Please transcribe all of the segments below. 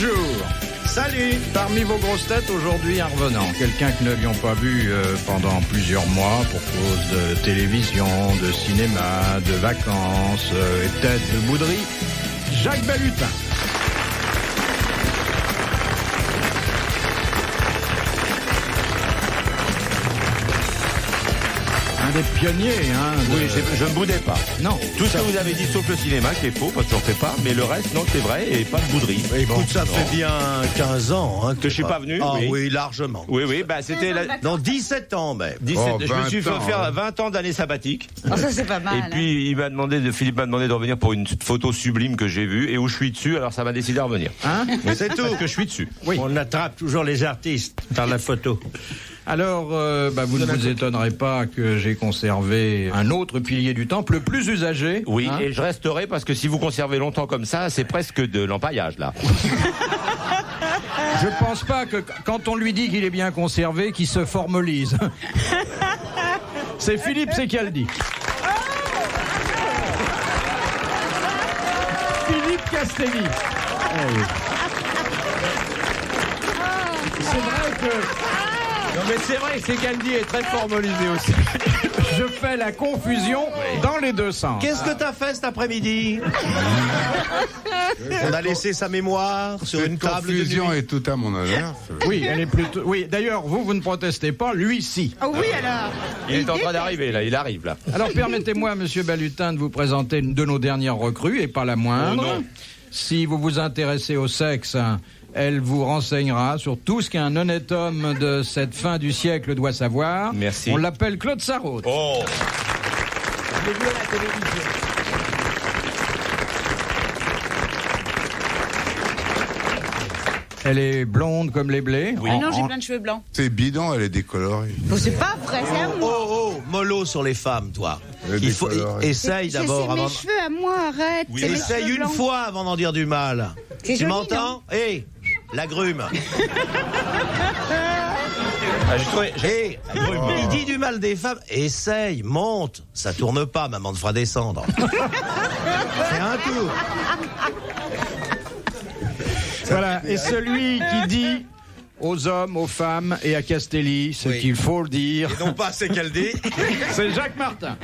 bonjour. Salut. Parmi vos grosses têtes, aujourd'hui, un revenant. Quelqu'un que nous n'avions pas vu pendant plusieurs mois pour cause de télévision, de cinéma, de vacances et peut-être de bouderie. Jacques Balutin. Un des pionniers, hein. Oui, je ne boudais pas. Non. Tout ce que vous avez dit, sauf le cinéma, qui est faux, parce que j'en fais pas, mais le reste, non, c'est vrai, et pas de bouderie. Oui, écoute, ça fait bien 15 ans Que je suis pas venu. Ah oui. oui, largement. Oui, bah c'était... Non, 17 ans même. 17, Oh, je me suis fait 20 ans, faire hein. 20 ans d'années sabbatiques. Oh, ça, c'est pas mal. Et puis, Philippe m'a demandé de revenir pour une photo sublime que j'ai vue, et où je suis dessus, alors ça m'a décidé à revenir. Hein? C'est tout. Parce que je suis dessus. Oui. On attrape toujours les artistes par la photo. Alors, vous ne vous étonnerez pas que j'ai conservé un autre pilier du temple, le plus usagé. Oui, hein. et je resterai, parce que si vous conservez longtemps comme ça, c'est presque de l'empaillage, là. Je pense pas que quand on lui dit qu'il est bien conservé, qu'il se formalise. C'est Philippe Secaldi. Philippe Castelli. C'est vrai que... Non, mais c'est vrai que Secaldi est très formalisé aussi. Je fais la confusion dans les deux sens. Qu'est-ce que t'as fait cet après-midi? On a laissé sa mémoire sur une Cette table de confusion nuit. est tout à mon honneur. Oui, elle est plutôt... Oui, d'ailleurs, vous ne protestez pas, lui, si. Oh oui, alors. Il est en train d'arriver, là, il arrive, là. Alors, permettez-moi, monsieur Balutin, de vous présenter une de nos dernières recrues, et pas la moindre. Oh non. Si vous vous intéressez au sexe, elle vous renseignera sur tout ce qu'un honnête homme de cette fin du siècle doit savoir. Merci. On l'appelle Claude Sarraute. Oh. Elle est blonde comme les blés. Oui. Ah non, j'ai plein de cheveux blancs. C'est bidon, elle est décolorée. Oh, c'est pas vrai, c'est à moi. Oh, mollo sur les femmes, toi. Elle est Il faut décolorée. essaye d'abord C'est avant. mes cheveux à moi, arrête. Oui, c'est mes Essaye cheveux une blancs. fois avant d'en dire du mal. C'est Tu joli, m'entends? Hé, la grume. Ah, j'ai trouvé... Hé, il dit du mal des femmes. Essaye, monte. Ça tourne pas, maman te fera descendre. Fais un tour. Voilà. Et celui qui dit aux hommes, aux femmes et à Castelli ce Oui. qu'il faut le dire, Et non pas c'est qu'elle dit. c'est Jacques Martin.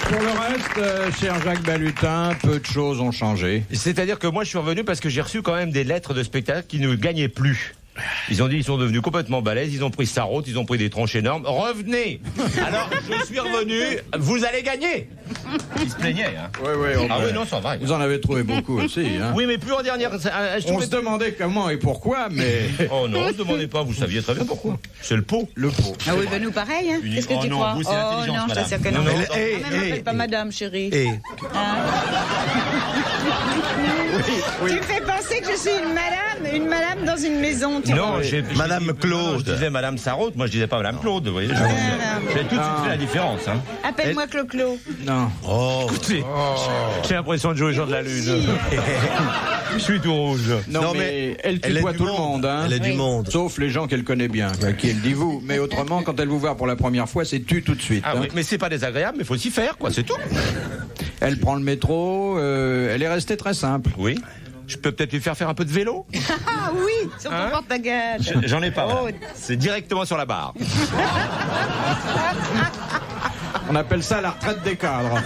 Pour le reste, cher Jacques Balutin, peu de choses ont changé. C'est-à-dire que moi, je suis revenu parce que j'ai reçu quand même des lettres de spectateurs qui ne gagnaient plus. Ils ont dit qu'ils sont devenus complètement balèzes, ils ont pris Sarraute, ils ont pris des tronches énormes. Revenez. Alors, je suis revenu, vous allez gagner. Ils se plaignaient, hein. Oui, Ah oui, non, ça va. Vous en avez trouvé beaucoup aussi. Hein. Oui, mais plus en dernière... je On trouvais se demandait comment et pourquoi, mais Oh non, ne demandez pas, vous saviez très bien pourquoi. C'est le pot. le pot. Ah oui, ben nous pareil, hein. Unique- Qu'est-ce que Oh tu non, crois? vous, c'est Oh l'intelligence, non, je madame. t'assure que non. Non, non, Ah, Hé, mais m'appelle pas madame, chérie. hé. Hein? Tu me fais penser que je suis une madame dans une maison. Tu Non, vois. Madame dit- Claude. Je disais Madame Sarraute, moi je disais pas Madame Claude, vous voyez. J'ai tout de suite fait la différence, hein. Appelle-moi Clo-Clo. Non. Oh. Écoutez, j'ai l'impression de jouer aux gens de la lune. Je suis tout rouge. Non, Non, mais mais elle elle tutoie a du tout le monde. monde. Hein. Elle a du Oui. monde. Sauf les gens qu'elle connaît bien, à qui elle dit vous. Mais autrement, quand elle vous voit pour la première fois, c'est tu tout de suite. Ah hein. oui, mais c'est pas désagréable, mais faut s'y faire, quoi, c'est tout. Elle prend le métro, elle est restée très simple. Oui. Je peux peut-être lui faire un peu de vélo. Ah oui, sur ton Hein? porte-bagages. J'en ai pas. Oh. madame. C'est directement sur la barre. On appelle ça la retraite des cadres.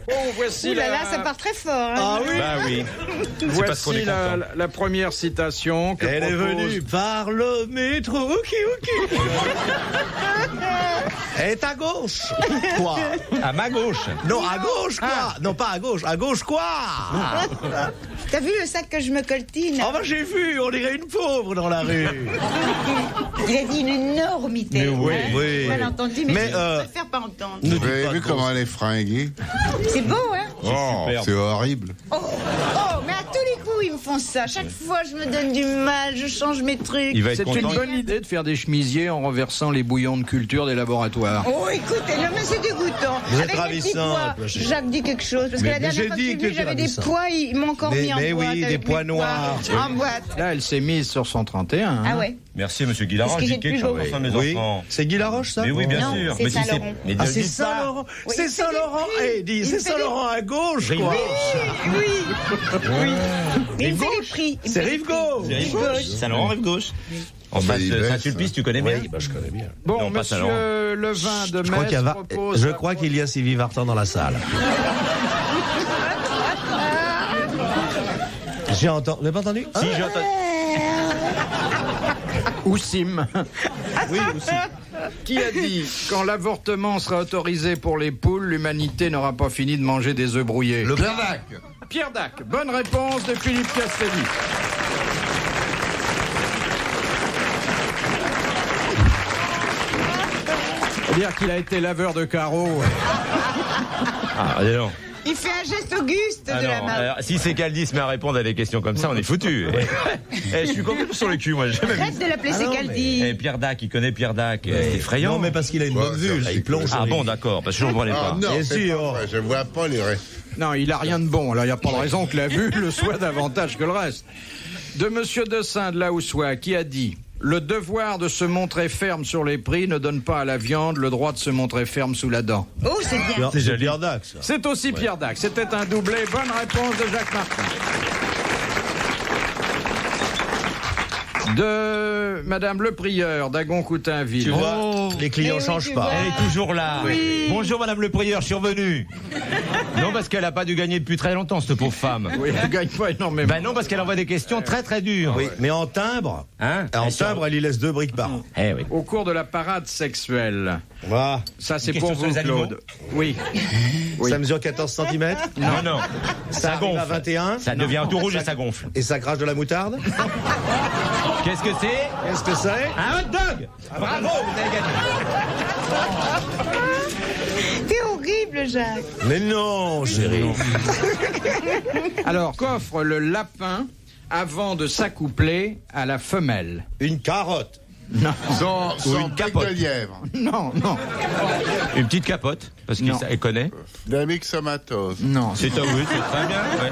Bon, voici Ouh là là, ça part très fort. Hein. Ah oui. Bah oui. C'est parce qu'on Voici est content. la première citation que Elle est propose- venue par le métro. Ok. Elle est à gauche. Quoi? À ma gauche. Non, à gauche, quoi? Non, pas à gauche. À gauche, quoi? T'as vu le sac que je me coltine? Oh, bah, j'ai vu, on dirait une pauvre dans la rue. Il a dit une énormité. Mais oui, hein. oui. J'ai mal entendu, mais, Mais, je préfère pas entendre. Ne Vous dis avez pas vu de comment elle est fringuée? C'est beau, hein? Oh, superbe. c'est horrible. Oh, mais à tous les coups. ils me font ça. Chaque fois, je me donne du mal, je change mes trucs. Il va être C'est une content. bonne idée de faire des chemisiers en renversant les bouillons de culture des laboratoires. Oh, écoutez, non, mais c'est dégoûtant. Vous êtes Avec les petits ravissante, pois, ma chérie. Jacques dit quelque chose. Parce que la dernière j'ai fois que dit je suis que venue, t'étais j'avais des ravissante. pois, ils m'ont encore Mais- mis en mais boîte. oui, des avec pois mes noirs. En boîte. Là, elle s'est mise sur 131. hein. Ah ouais. Merci, monsieur Guy Laroche. Est-ce que j'ai Dites quelque plus chose beau enfin, mes Oui. enfants. C'est Guy Laroche, ça? Mais oui, bien Non, sûr. c'est Mais si Saint-Laurent. mais Ah, ne c'est dites pas. Saint-Laurent. Oui, C'est il fait Saint-Laurent. des Eh, dis, prix. c'est Il fait Saint-Laurent à gauche, Rive quoi. gauche. Oui. Mais il me fait les prix. Il me C'est fait les rive prix. gauche. Rive gauche. Saint-Laurent, rive gauche. En bah, face il de baisse. Saint-Sulpice, tu connais bien. Oui, bah, je connais bien. Bon, Non, pas monsieur Saint-Laurent. Levin de Je crois qu'il y a Metz Va- propose... je crois qu'il y a Sylvie Vartan dans la salle. J'ai entendu. Vous n'avez pas entendu? Si, j'entends. Ou Sim. Oui, aussi. Qui a dit quand l'avortement sera autorisé pour les poules, l'humanité n'aura pas fini de manger des œufs brouillés? Pierre Dac. Pierre Dac. Bonne réponse de Philippe Castelli. Dire qu'il a été laveur de carreaux. Ah, dis donc. Il fait un geste auguste Ah de la non, main. alors, si c'est Caldi se met à répondre à des questions comme ça, on est foutu. Je suis complètement sur le cul, moi. J'ai même... Arrête de l'appeler Ah non, Secaldi. Eh, Pierre Dac, il connaît Pierre Dac. C'est effrayant. Non, mais parce qu'il a une Ouais, bonne vue, là, c'est il plonge. Ah bon, d'accord, parce que je ne comprenais Ah pas. non, Bien c'est sûr. pas vrai, je vois pas les restes. Non, il a rien de bon. Alors il n'y a pas de raison que la vue le soit davantage que le reste. De Monsieur Dessin de Laoussois, qui a dit: le devoir de se montrer ferme sur les prix ne donne pas à la viande le droit de se montrer ferme sous la dent. Oh, c'est bien. C'est Pierre Dac, ça. C'est aussi Pierre Dac. C'était un doublé. Bonne réponse de Jacques Martin. De Madame Le Prieur d'Agon-Coutainville. Tu vois, Oh. les clients Eh oui, changent tu pas. vois. Elle est toujours là. Bonjour Madame le Prieur, je suis revenu. Non, parce qu'elle n'a pas dû gagner depuis très longtemps, cette pauvre femme. Oui, elle ne gagne pas énormément. Ben non, parce qu'elle envoie des questions très très dures. Oui, mais en timbre, Hein elle y laisse 2 briques par an. Eh oui. Au cours de la parade sexuelle. Voilà. Ça, c'est Une pour question vous, sur les animaux Claude. Oui. Oui. Ça mesure 14 cm. Non, non. Ça arrive à 21. Ça devient tout rouge et ça gonfle. Et ça crache de la moutarde. Qu'est-ce que c'est? Qu'est-ce que c'est? Un hot dog. Bravo, vous avez gagné. T'es horrible, Jacques. Mais non, chérie. Alors, qu'offre le lapin avant de s'accoupler à la femelle? Une carotte. Non, Son une bec capote. de lièvre. non, non, Une petite capote, parce Non. qu'elle connaît. La myxomatose. non. C'est oui, c'est très bien. Ouais.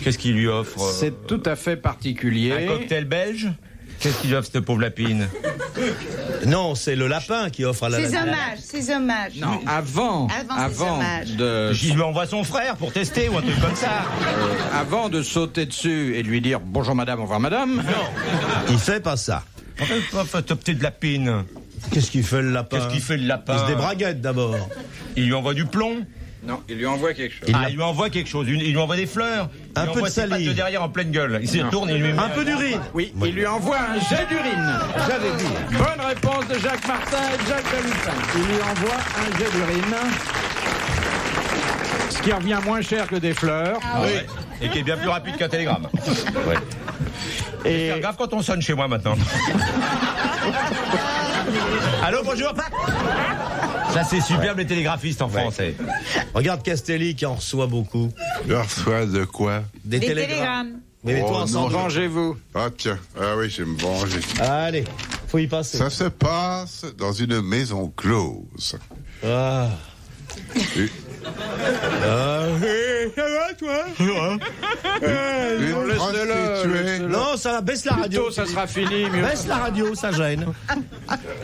Qu'est-ce qu'il lui offre? C'est tout à fait particulier. Un cocktail belge? Qu'est-ce qu'il lui offre, cette pauvre lapine? Non, c'est le lapin qui offre à la Ses hommages, ses hommages. Non, avant Avant ses hommages. Il lui envoie son frère pour tester ou un truc comme ça. avant de sauter dessus et de lui dire bonjour madame, au revoir madame. Il fait pas ça. Pas ta petite lapine. Qu'est-ce qu'il fait le lapin? Qu'est-ce qu'il fait le lapin? Il se débraguette d'abord. Il lui envoie du plomb. Non, il lui envoie quelque chose. Il lui envoie quelque chose. Il lui envoie des fleurs. Un Il lui peu envoie de ses pattes salive. de derrière en pleine gueule. Il se retourne et il lui met Un peu d'urine. Oui, il lui envoie un jet d'urine. J'avais dit. Bonne réponse de Jacques Martin et de Jacques Balutin. Il lui envoie un jet d'urine. Ce qui revient moins cher que des fleurs. Ah ouais. Et qui est bien plus rapide qu'un télégramme. Ouais. Et C'est grave quand on sonne chez moi maintenant. Allô, bonjour. Ça, c'est superbe les télégraphistes en France. eh. Regarde Castelli qui en reçoit beaucoup. Je reçois de quoi? Des télégrammes. Mais Oh, toi, non, ensemble. vengez-vous. Ah tiens, ah oui, je vais me venger. Allez, faut y passer. Ça se passe dans une maison close. Ah. Une Ça va, toi? prostituée. Non, ça va, baisse la radio. Bientôt, ça sera fini. Mieux. Baisse la radio, ça gêne.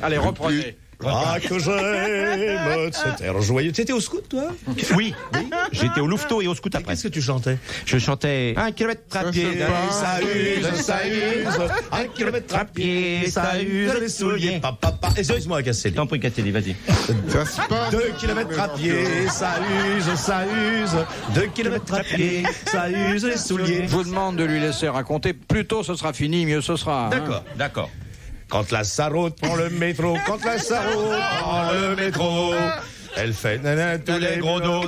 Allez, reprenez. Ah, que j'aime cet air joyeux. Tu étais au scout, toi? Oui, j'étais au louveteau et au scout après. Qu'est-ce que tu chantais? Je chantais 1 kilomètre à pied. Ça use. 1 kilomètre à pied, ça use les souliers. Papa. Excuse-moi, Castelli. T'en prie, Castelli, vas-y. Ça se passe. 2 kilomètres à pied, ça use. 2 kilomètres à pied, ça use les souliers. Je vous demande de lui laisser raconter. Plus tôt ce sera fini, mieux ce sera. hein. D'accord. D'accord. Quand la saroute prend le métro, quand la saroute prend le métro, elle fait nanana tous les gros dos,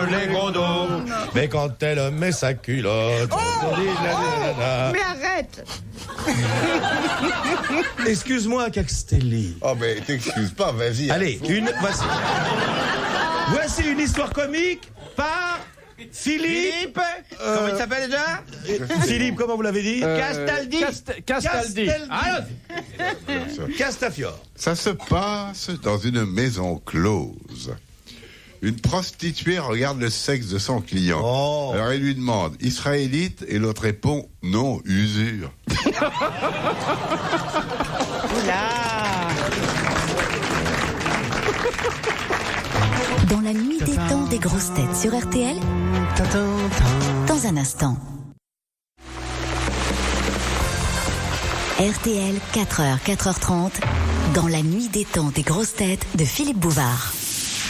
les gros dos. Mais quand elle met sa culotte, on dit nanana. Mais arrête. Excuse-moi, Castelli. Oh, mais t'excuses pas, vas-y. Allez, voici une histoire comique par Philippe. Comment il s'appelle déjà? Philippe, comment vous l'avez dit? Castaldi. Castaldi. Castafiore. Ça se passe dans une maison close. Une prostituée regarde le sexe de son client. Oh. Alors elle lui demande, israélite, et l'autre répond, non, usure. Oula. Dans la nuit des temps des grosses têtes sur RTL, dans un instant. RTL, 4h, 4h30, dans la nuit des temps des grosses têtes de Philippe Bouvard.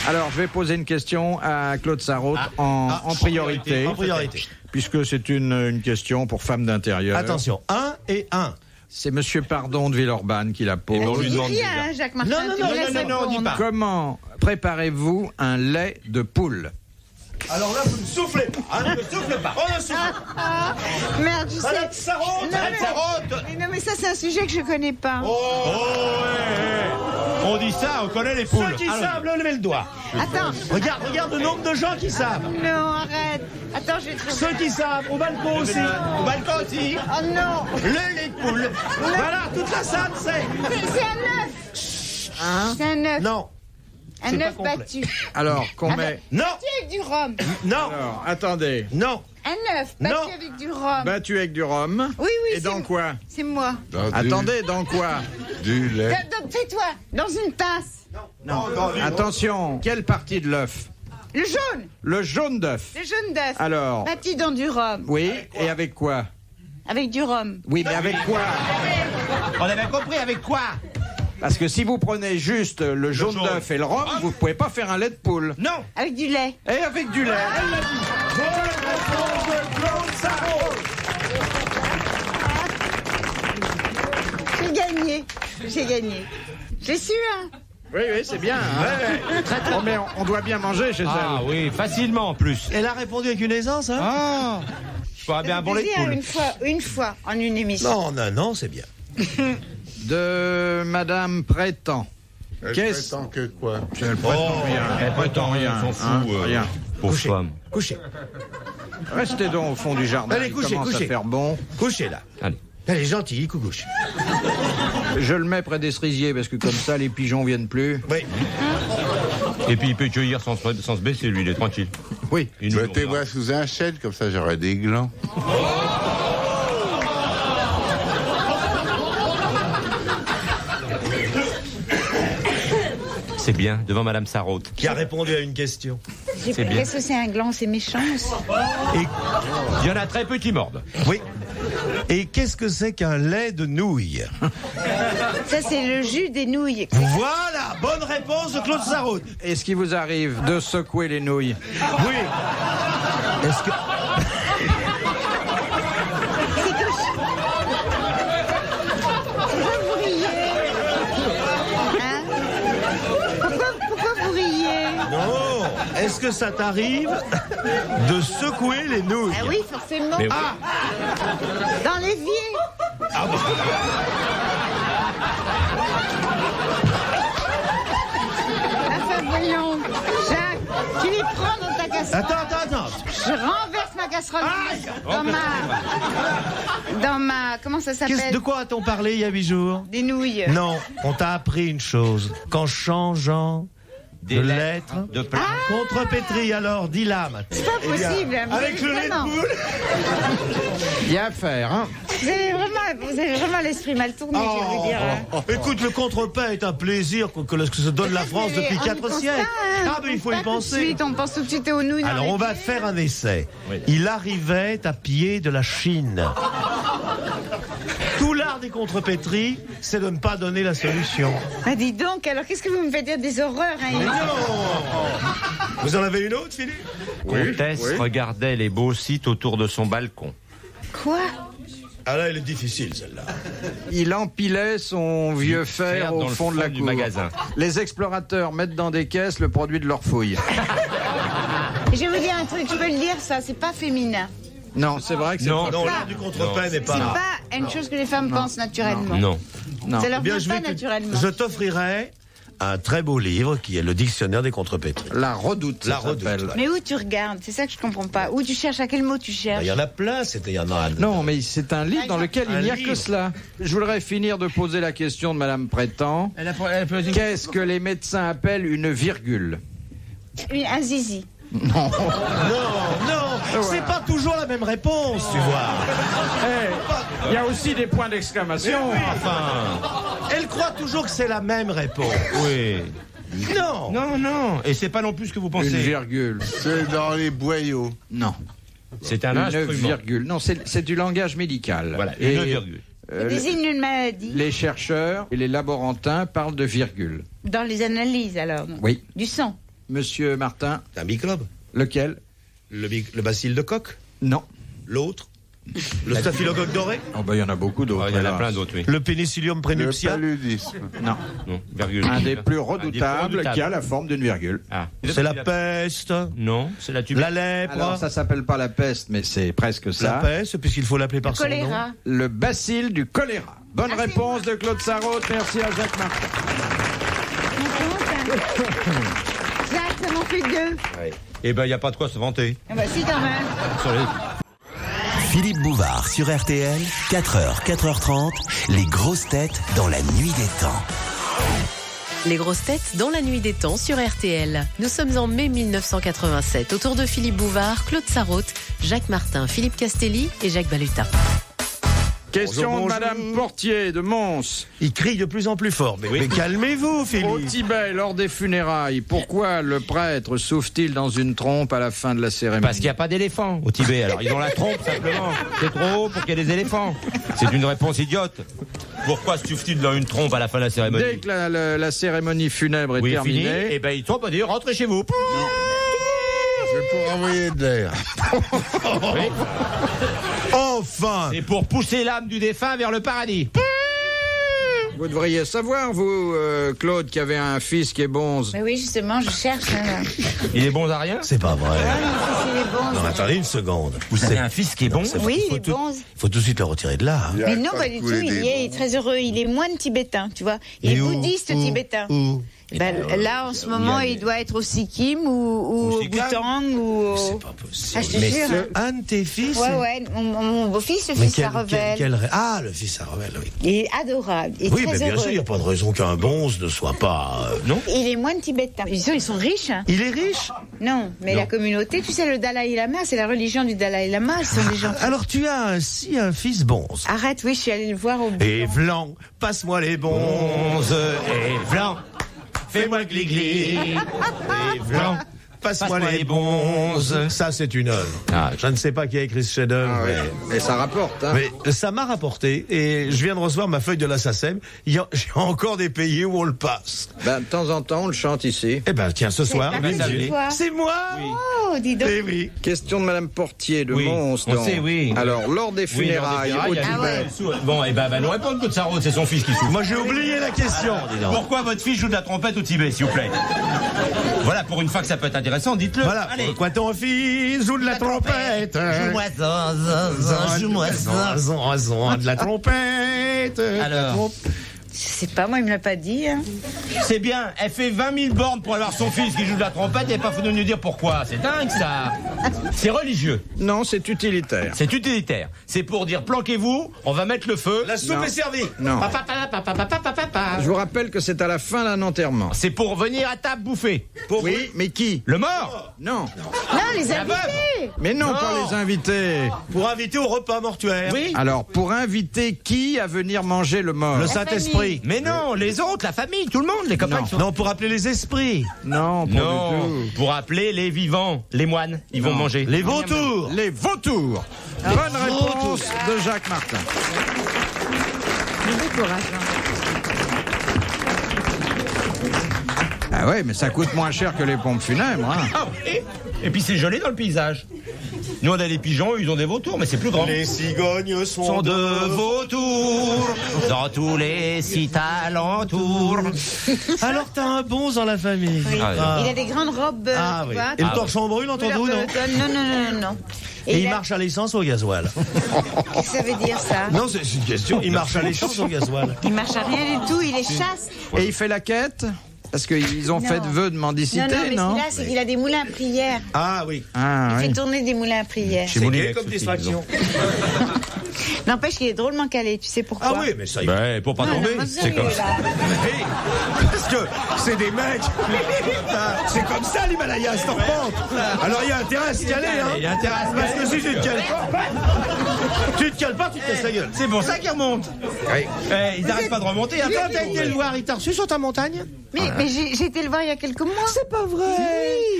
Alors, je vais poser une question à Claude Sarraute en priorité. En priorité. Puisque c'est une question pour femme d'intérieur. Attention, 1 et 1. C'est Monsieur Pardon de Villeurbanne qui la pose. on lui Dis demande rien, déjà. hein, Jacques Martin. Non, tu me laisses on dit répondre. pas. Comment préparez-vous un lait de poule? Alors là, vous ne soufflez pas. Hein, ne soufflez pas. On ne souffle pas. Ah, merde, tu sais. Madame Sarraute, Non, Madame mais- Sarraute. Mais non, mais ça, c'est un sujet que je connais pas. On dit ça, on connaît les poules. Ceux qui savent, levez le doigt. Attends. Regarde le nombre de gens qui savent. Non, arrête. Attends, je vais trouver. Ceux qui savent, au balcon aussi. Au balcon aussi. Oh non. Le lait de poule. Voilà, toute la salle sait. C'est un œuf. Hein? C'est un œuf. Non. Un c'est pas œuf complet. battu. Alors, qu'on met... Non. Avec du rhum. Non. Alors, attendez. Non. Un œuf battu Non. avec du rhum. Battu avec du rhum. Oui, Et dans quoi? C'est moi. Attendez, dans quoi? Du lait. Fais-toi. Dans une tasse. Non. Attention, quelle partie de l'œuf? Le jaune. Le jaune d'œuf. Le jaune d'œuf. Alors, Battu dans du rhum. oui, et avec quoi? Avec du rhum. Oui, mais avec quoi? On avait compris avec quoi? Parce que si vous prenez juste le jaune d'œuf et le rhum, vous ne pouvez pas faire un lait de poule. Non. Avec du lait. Et avec du lait. Elle l'a dit. Bonne réponse de Claude Sarraute. J'ai gagné. J'ai gagné. J'ai su, hein. Oui, c'est bien. Hein. Oh, mais on doit bien manger chez Ah elle. oui, facilement en plus. Elle a répondu avec une aisance, hein? Ah, je ferais bien un bon lait de Plaisir, poule. une fois, en une émission. Non, c'est bien. De Madame Prétend. Qu'est-ce Prétend que quoi? Elle prétend rien. Elle prétend rien. On s'en hein, fout. rien. Pauvre femme. Couchez. Restez donc au fond du jardin. Allez, il couchez, commence couchez. à faire bon. Couchez là. Allez. Elle est gentille, coucouche. Je le mets près des cerisiers parce que comme ça, les pigeons viennent plus. Oui. Et puis il peut cueillir sans se baisser, lui, il est tranquille. Oui. Il nous Mettez-moi sous un chêne, comme ça j'aurai des glands. C'est bien, devant Madame Sarraute. Qui a répondu à une question. C'est bien. Qu'est-ce que c'est un gland? C'est méchant aussi. Il y en a très peu qui mordent. Oui. Et qu'est-ce que c'est qu'un lait de nouilles? Ça, c'est le jus des nouilles. Voilà, bonne réponse de Claude Sarraute. Est-ce qu'il vous arrive de secouer les nouilles? Oui. Est-ce que... Pourquoi vous riez? Hein? Pourquoi vous riez? Non. Est-ce que ça t'arrive de secouer les nouilles? Ah oui, forcément. Mais oui. Dans l'évier. Enfin, voyons. Jacques, tu les prends dans ta casserole. Attends. Je renverse ma casserole dans ma... Comment ça s'appelle? De quoi a-t-on parlé il y a 8 jours? Des nouilles. Non, on t'a appris une chose. Qu'en changeant de lettres, de plat. contrepétrie, alors, dis-la maintenant. C'est pas possible. Avec le lait de Vraiment. poule. Il y a à faire, hein? Vous avez vraiment l'esprit mal tourné, je vais vous dire. Écoute, le contrepain est un plaisir que se donne la France depuis On y 4 pense siècles. pas, hein. Ah, mais il faut Pas y tout de penser. suite, on pense tout de suite aux nouilles. Alors, on va faire un essai. Oui. Il arrivait à pied de la Chine. Tout l'art des contrepétries, c'est de ne pas donner la solution. Ah, dis donc, alors qu'est-ce que vous me faites dire des horreurs, hein, Yves? Vous en avez une autre, Philippe? Comtesse regardait les beaux sites autour de son balcon. Quoi? Ah là, elle est difficile, celle-là. Il empilait son vieux fer Dans au le fond de la du cour. magasin. Les explorateurs mettent dans des caisses le produit de leur fouille. Je vais vous dire un truc, je peux le dire, ça, c'est pas féminin. Non, c'est vrai que c'est Non. pas- Non, l'art du contrepain n'est C'est pas... pas une chose que les femmes pensent naturellement. Non. Ça leur Eh bien, vient pas naturellement. je t'offrirai un très beau livre qui est le dictionnaire des contrepétries. La Redoute. La ça Redoute. s'appelle. Mais où tu regardes? C'est ça que je comprends pas. Où tu cherches? À quel mot tu cherches? Il y en a plein, il y en a. Non, mais c'est un livre dans lequel il n'y a que cela. Je voudrais finir de poser la question de Madame Prétend. Qu'est-ce que les médecins appellent une virgule? Un zizi. Non, c'est pas toujours la même réponse, tu vois. Il y a aussi des points d'exclamation. Enfin, Elle croit toujours que c'est la même réponse. oui. Non. Non. Et c'est pas non plus ce que vous Une pensez. virgule. C'est dans les boyaux. Non. C'est un Une instrument. virgule. Non, c'est du langage médical. Voilà, Et, une virgule. Ça désigne une maladie. les chercheurs et les laborantins parlent de virgule. Dans les analyses, alors. Oui. Du sang. Monsieur Martin, C'est un microbe. lequel? Le bacille de coq. Non. L'autre. Le staphylocoque doré. Oh ben, il y en a beaucoup d'autres. Il y en a hélas. plein d'autres, oui. Le pénicillium Le prénuptia. paludisme. Non. Non, virgule. Un des plus redoutables qui a la forme d'une virgule. Ah. C'est la peste. Non, c'est la tuberculose. La lèpre. Alors, ça s'appelle pas la peste, mais c'est presque La ça. peste, puisqu'il faut l'appeler par son nom. Choléra. Le bacille du choléra. Bonne Ah, c'est réponse de Claude Sarraute. Merci à Jacques Martin. Jacques, ça m'en fait deux. Eh ben, il n'y a pas de quoi se vanter. Ah bah si, quand même. Sur les- Philippe Bouvard sur RTL, 4h, 4h30, les grosses têtes dans la nuit des temps. Les grosses têtes dans la nuit des temps sur RTL. Nous sommes en mai 1987. Autour de Philippe Bouvard, Claude Sarraute, Jacques Martin, Philippe Castelli et Jacques Balutin. Question Bonjour, de bonjour. Madame Portier de Mons. Il crie de plus en plus fort. Mais calmez-vous, Au Philippe. Tibet, lors des funérailles, pourquoi le prêtre souffle-t-il dans une trompe à la fin de la cérémonie? Parce qu'il n'y a pas d'éléphants au Tibet. Alors, ils ont la trompe, simplement. C'est trop haut pour qu'il y ait des éléphants. C'est une réponse idiote. Pourquoi souffle-t-il dans une trompe à la fin de la cérémonie? Dès que la cérémonie funèbre est Oui, fini. terminée, Et ben, ils tombent, on dit rentrez chez vous. C'est pour envoyer de l'air. Enfin. C'est pour pousser l'âme du défunt vers le paradis. vous devriez savoir, vous, Claude, qui avait un fils qui est bonze. Mais oui, justement, je cherche. Là. Il est bon à rien. C'est pas vrai. Ah non, si, il est bon. Non, attendez une seconde. Vous avez un fils qui est bon. Oui, il faut est tout- bon. Faut tout de suite le retirer de là. hein. Mais non, pas du tout. Il est très heureux. Il est moine tibétain, tu vois. Il est bouddhiste tibétain. Où Ben, là, en ce moment, il doit être au Sikkim ou au Sikkim Bhoutan ou au... C'est pas possible. Ah, je te Mais jure. un de tes fils. Ouais, mon beau-fils, le Mais fils à Revel. Ah, le fils à Revel, oui. Il est adorable. Il est Oui, très mais bien heureux. sûr, il n'y a pas de raison qu'un bonze ne soit pas. Non. Il est moine tibétain. Ils sont riches. Hein. Il est riche. Non, mais la communauté, tu sais, le Dalai Lama, c'est la religion du Dalai Lama. Ils sont des gens... Alors tu as ainsi un fils bonze. Arrête, oui, je suis allée le voir au... Et Vlan, passe-moi les bonzes. Onze et blanc. Fais-moi gligli. Et blanc. Passe-moi les bonzes. Ça, c'est une œuvre. Ah, Je ne sais pas qui a écrit ce chef-d'œuvre. Et ça rapporte, hein. Mais ça m'a rapporté et je viens de recevoir ma feuille de la SACEM. J'ai encore des pays où on le passe. Ben, de temps en temps, on le chante ici. Eh ben, tiens, ce soir, pas ben, ça possible, l'est. toi. c'est moi. Oh, dis donc. Eh oui. Question de Madame Portier de Oui, Mons. on donc. sait, oui. Alors, lors des funérailles au il y a Ah Tibet, ouais. Bon, et ben, nous répondre que de Sarraute, c'est son fils qui souffre. Moi, j'ai oublié la question. dis donc. Pourquoi votre fils joue de la trompette au Tibet, s'il vous plaît? Voilà, pour une fois que ça peut être intéressant, dites-le. Voilà. Allez. Pourquoi ton fils joue de la trompette? Joue-moi ça, joue-moi ça. De la trompette. Alors, Je sais pas, moi, il me l'a pas dit. Hein. c'est bien, elle fait 20 000 bornes pour avoir son fils qui joue de la trompette et pas faut nous dire pourquoi. C'est dingue, ça. C'est religieux, non, c'est utilitaire. c'est utilitaire. C'est pour dire planquez-vous, on va mettre le feu. La soupe Non. est servie. Non. Papa. Je vous rappelle que c'est à la fin d'un enterrement. C'est pour venir à table bouffer. Oui, mais qui? Le mort. Non. Non, les La veuve. invités. Mais non, Non. pas les invités. Pour inviter au repas mortuaire. Oui. Alors, pour inviter qui à venir manger le mort? Le Saint-Esprit. Mais non, les autres, la famille, tout le monde, les copains Non. qui sont... Non, pour appeler les esprits. Non, pas du Non, tout. pour appeler les vivants, les moines, ils vont manger. Les vautours. Les vautours. Bonne réponse de Jacques Martin. Mais courage. Ah ouais, mais ça coûte moins cher que les pompes funèbres. Hein. Ah oui. Et puis c'est joli dans le paysage. Nous on a les pigeons, ils ont des vautours, mais c'est plus grand. Les cigognes Sont de vautours dans tous les sites alentours. Alors t'as un bonze dans la famille. Oui. Ah, Il a des grandes robes. Ah tu oui. vois, Et le torchon brûle, couleur entendez-vous, non? d'automne. Non. Et il a- marche à l'essence ou au gasoil? Qu'est-ce que ça veut dire, ça? Non, c'est une question. Il marche à l'essence ou au gasoil? Il marche à rien du tout, il est chaste. Et il fait la quête? Parce qu'ils ont fait vœu de mendicité, non, mais non? celui-là, c'est qu'il a des moulins à prière. Ah oui. Ah, Il oui. fait tourner des moulins à prière. C'est gay comme distraction. N'empêche qu'il est drôlement calé, tu sais pourquoi? Ah oui, mais ça y Ben, pour pas tomber, non, c'est comme ça. Parce que c'est des mecs. C'est comme ça l'Himalaya, c'est en pente. Alors il y a intérêt à se caler, hein. Il y a intérêt à se Parce que si tu te cales pas, tu te cales pas, tu te casses la gueule. C'est pour ça qu'il remonte. Oui. Ils n'arrêtent pas de remonter. Attends, t'as été le voir, il t'a reçu sur ta montagne? Mais j'ai été le voir il y a quelques mois. C'est pas vrai.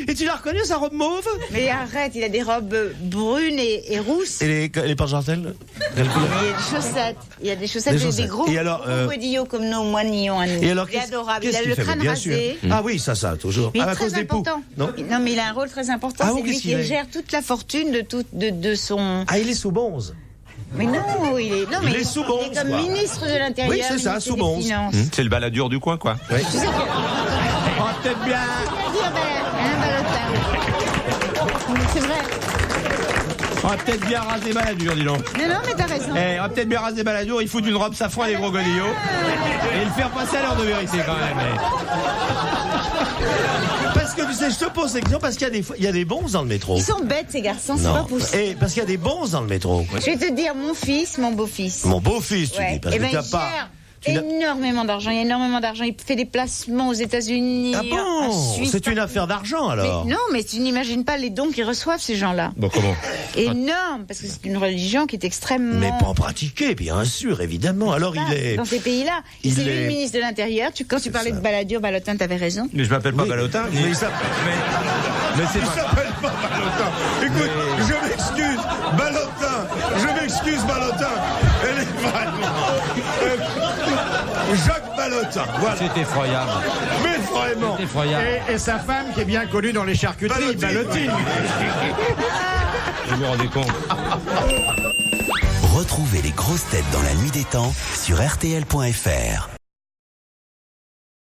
Et tu l'as reconnu, sa robe mauve? Mais arrête, il a des robes brunes et rousses. Et les panjartelles? Il y a des chaussettes. Il y a des chaussettes, Des et des chaussettes. gros Et alors, godillots comme nos moignons à nous. Et alors, il est adorable. Il qu'est-ce a qu'il le fait? crâne Bien sûr. rasé. Ah oui, ça, toujours. Mais il est à cause très des poux. important. Non? Non, mais il a un rôle très important. Ah c'est bon, lui qu'est-ce qui qu'il est gère toute la fortune de son. Ah, il est sous bonze. Mais non, il est. Non, mais Il est sous bonze, il est comme quoi. ministre de l'Intérieur. Oui, c'est ça, ministre sous des bonze. Finances. C'est le baladure du coin, quoi. Tu sais que. Oh, peut-être bien. C'est vrai. On va peut-être bien raser baladure, dis donc. Non, mais t'as raison. On va peut-être bien raser baladure, il fout une robe safran et des gros godillots. Et le faire passer à l'heure de vérité, quand même. Parce que tu sais, je te pose cette question parce qu'il y a des bonzes dans le métro. Ils sont bêtes, ces garçons, c'est pas possible. Et parce qu'il y a des bonzes dans le métro. Je vais te dire, mon fils, mon beau-fils. Mon beau-fils, tu dis, parce Eh que ben, tu n'as il pas. gère tu n'as- énormément d'argent. Il y a énormément d'argent. Il fait des placements aux États-Unis. Ah en bon? Suisse, C'est une partout. affaire d'argent alors. Mais non, mais tu n'imagines pas les dons qu'ils reçoivent, ces gens-là. Bon, comment? Énorme, parce que c'est une religion qui est extrêmement. Mais pas pratiqué, bien sûr, évidemment. Alors il est. Dans ces pays-là. il C'est lui est- le ministre de l'Intérieur. Quand tu parlais de baladure, Ballotin, t'avais raison. Mais je m'appelle pas Oui. Ballotin. Mais il s'appelle. Mais c'est Il pas. s'appelle pas Ballotin. Écoute, je m'excuse, Ballotin. Je m'excuse, Ballotin. Elle est vraiment. Jacques Ballotin. Voilà. C'est effroyable. Mais vraiment. C'est effroyable. Et sa femme qui est bien connue dans les charcuteries, Ballotine. Vous vous rendez compte? Retrouvez les grosses têtes dans la nuit des temps sur RTL.fr.